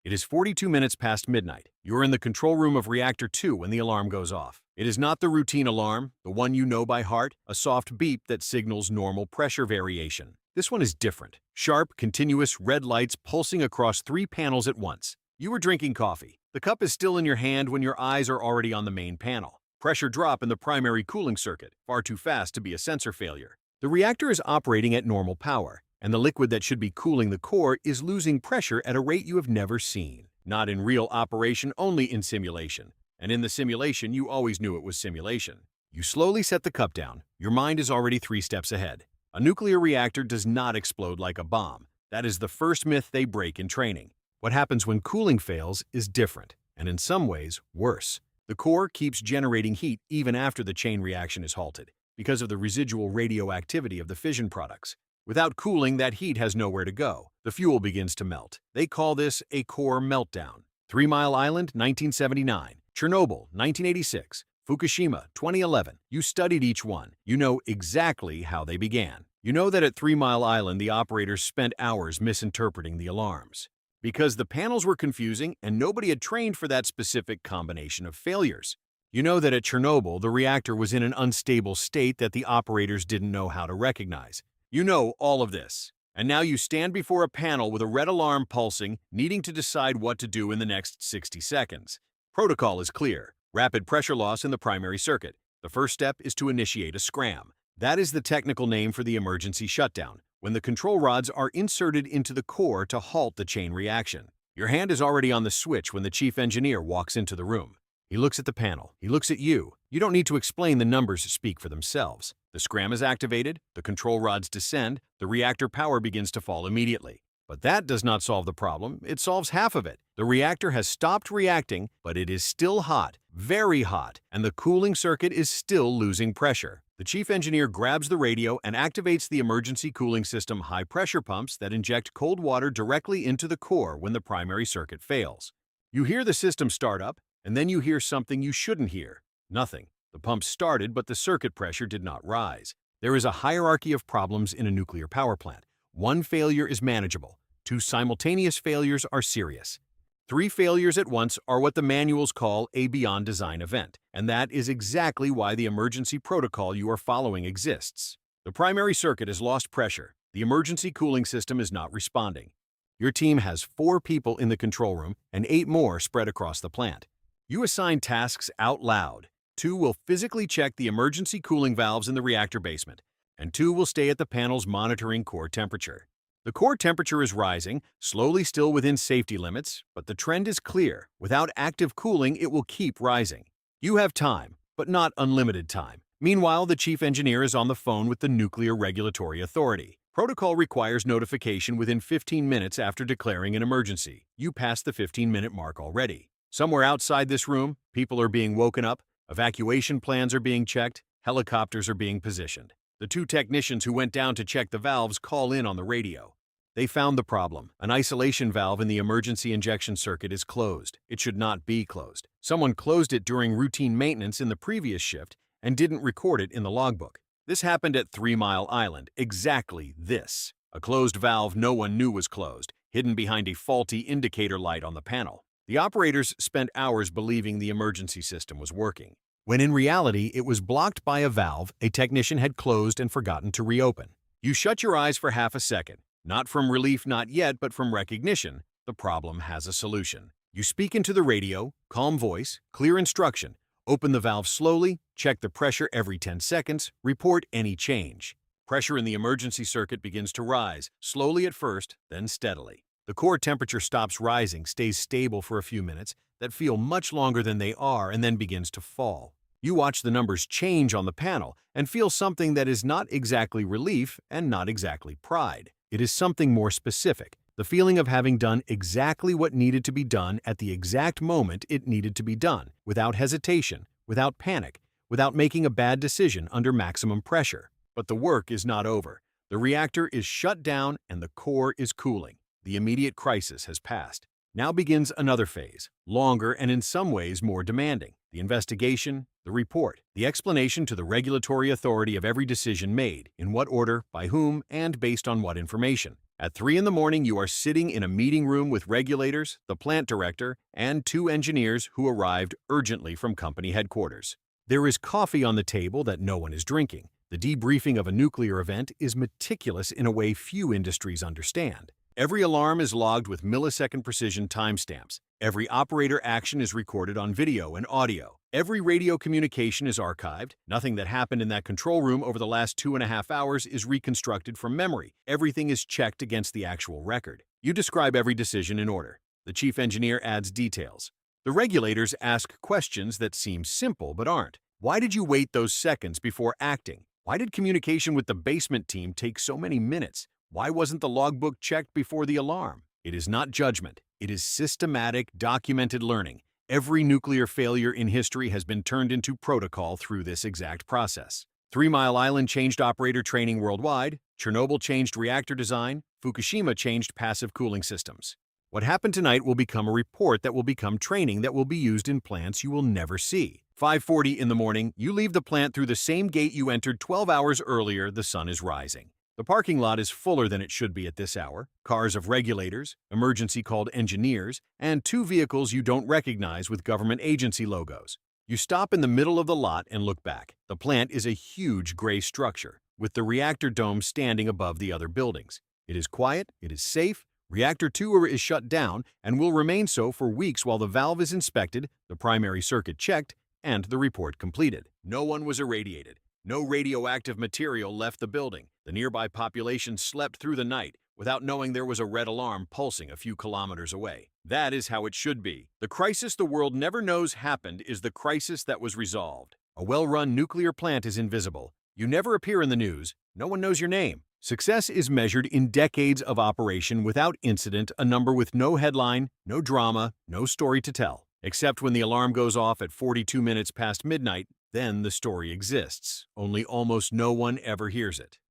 It is 42 minutes past midnight. You're in the control room of Reactor 2 when the alarm goes off. It is not the routine alarm, the one you know by heart, a soft beep that signals normal pressure variation. This one is different. Sharp, continuous red lights pulsing across 3 panels at once. You are drinking coffee. The cup is still in your hand when your eyes are already on the main panel. Pressure drop in the primary cooling circuit, far too fast to be a sensor failure. The reactor is operating at normal power, and the liquid that should be cooling the core is losing pressure at a rate you have never seen. Not in real operation, only in simulation. And in the simulation, you always knew it was simulation. You slowly set the cup down. Your mind is already 3 steps ahead. A nuclear reactor does not explode like a bomb. That is the first myth they break in training. What happens when cooling fails is different, and in some ways, worse. The core keeps generating heat even after the chain reaction is halted, because of the residual radioactivity of the fission products. Without cooling, that heat has nowhere to go. The fuel begins to melt. They call this a core meltdown. 3 Mile Island, 1979. Chernobyl, 1986. Fukushima, 2011. You studied each one. You know exactly how they began. You know that at 3 Mile Island, the operators spent hours misinterpreting the alarms, because the panels were confusing and nobody had trained for that specific combination of failures. You know that at Chernobyl, the reactor was in an unstable state that the operators didn't know how to recognize. You know all of this. And now you stand before a panel with a red alarm pulsing, needing to decide what to do in the next 60 seconds. Protocol is clear. Rapid pressure loss in the primary circuit. The first step is to initiate a scram. That is the technical name for the emergency shutdown, when the control rods are inserted into the core to halt the chain reaction. Your hand is already on the switch when the chief engineer walks into the room. He looks at the panel. He looks at you. You don't need to explain, the numbers speak for themselves. The scram is activated, the control rods descend, the reactor power begins to fall immediately. But that does not solve the problem. It solves half of it. The reactor has stopped reacting, but it is still hot, very hot, and the cooling circuit is still losing pressure. The chief engineer grabs the radio and activates the emergency cooling system high-pressure pumps that inject cold water directly into the core when the primary circuit fails. You hear the system start up, and then you hear something you shouldn't hear. Nothing. The pump started, but the circuit pressure did not rise. There is a hierarchy of problems in a nuclear power plant. 1 failure is manageable. 2 simultaneous failures are serious. 3 failures at once are what the manuals call a beyond design event, and that is exactly why the emergency protocol you are following exists. The primary circuit has lost pressure. The emergency cooling system is not responding. Your team has 4 people in the control room and 8 more spread across the plant. You assign tasks out loud. 2 will physically check the emergency cooling valves in the reactor basement, and 2 will stay at the panels monitoring core temperature. The core temperature is rising, slowly, still within safety limits, but the trend is clear. Without active cooling, it will keep rising. You have time, but not unlimited time. Meanwhile, the chief engineer is on the phone with the Nuclear Regulatory Authority. Protocol requires notification within 15 minutes after declaring an emergency. You passed the 15-minute mark already. Somewhere outside this room, people are being woken up, evacuation plans are being checked, helicopters are being positioned. The 2 technicians who went down to check the valves call in on the radio. They found the problem. An isolation valve in the emergency injection circuit is closed. It should not be closed. Someone closed it during routine maintenance in the previous shift and didn't record it in the logbook. This happened at 3 Mile Island. Exactly this. A closed valve no one knew was closed, hidden behind a faulty indicator light on the panel. The operators spent hours believing the emergency system was working, when in reality it was blocked by a valve a technician had closed and forgotten to reopen. You shut your eyes for half a second, not from relief, not yet, but from recognition. The problem has a solution. You speak into the radio, calm voice, clear instruction. Open the valve slowly, check the pressure every 10 seconds, report any change. Pressure in the emergency circuit begins to rise, slowly at first, then steadily. The core temperature stops rising, stays stable for a few minutes that feel much longer than they are, and then begins to fall. You watch the numbers change on the panel and feel something that is not exactly relief and not exactly pride. It is something more specific, the feeling of having done exactly what needed to be done at the exact moment it needed to be done, without hesitation, without panic, without making a bad decision under maximum pressure. But the work is not over. The reactor is shut down and the core is cooling. The immediate crisis has passed. Now begins another phase, longer and in some ways more demanding. The investigation, the report, the explanation to the regulatory authority of every decision made, in what order, by whom, and based on what information. At 3 in the morning, you are sitting in a meeting room with regulators, the plant director, and 2 engineers who arrived urgently from company headquarters. There is coffee on the table that no one is drinking. The debriefing of a nuclear event is meticulous in a way few industries understand. Every alarm is logged with millisecond precision timestamps. Every operator action is recorded on video and audio. Every radio communication is archived. Nothing that happened in that control room over the last 2.5 hours is reconstructed from memory. Everything is checked against the actual record. You describe every decision in order. The chief engineer adds details. The regulators ask questions that seem simple but aren't. Why did you wait those seconds before acting? Why did communication with the basement team take so many minutes? Why wasn't the logbook checked before the alarm? It is not judgment. It is systematic, documented learning. Every nuclear failure in history has been turned into protocol through this exact process. 3 Mile Island changed operator training worldwide. Chernobyl changed reactor design. Fukushima changed passive cooling systems. What happened tonight will become a report that will become training that will be used in plants you will never see. 5:40 in the morning, you leave the plant through the same gate you entered 12 hours earlier. The sun is rising. The parking lot is fuller than it should be at this hour. Cars of regulators, emergency called engineers, and 2 vehicles you don't recognize with government agency logos. You stop in the middle of the lot and look back. The plant is a huge gray structure, with the reactor dome standing above the other buildings. It is quiet, it is safe. Reactor 2 is shut down and will remain so for weeks while the valve is inspected, the primary circuit checked, and the report completed. No one was irradiated. No radioactive material left the building. The nearby population slept through the night without knowing there was a red alarm pulsing a few kilometers away. That is how it should be. The crisis the world never knows happened is the crisis that was resolved. A well-run nuclear plant is invisible. You never appear in the news. No one knows your name. Success is measured in decades of operation without incident, a number with no headline, no drama, no story to tell. Except when the alarm goes off at 42 minutes past midnight, then the story exists. Only almost no one ever hears it.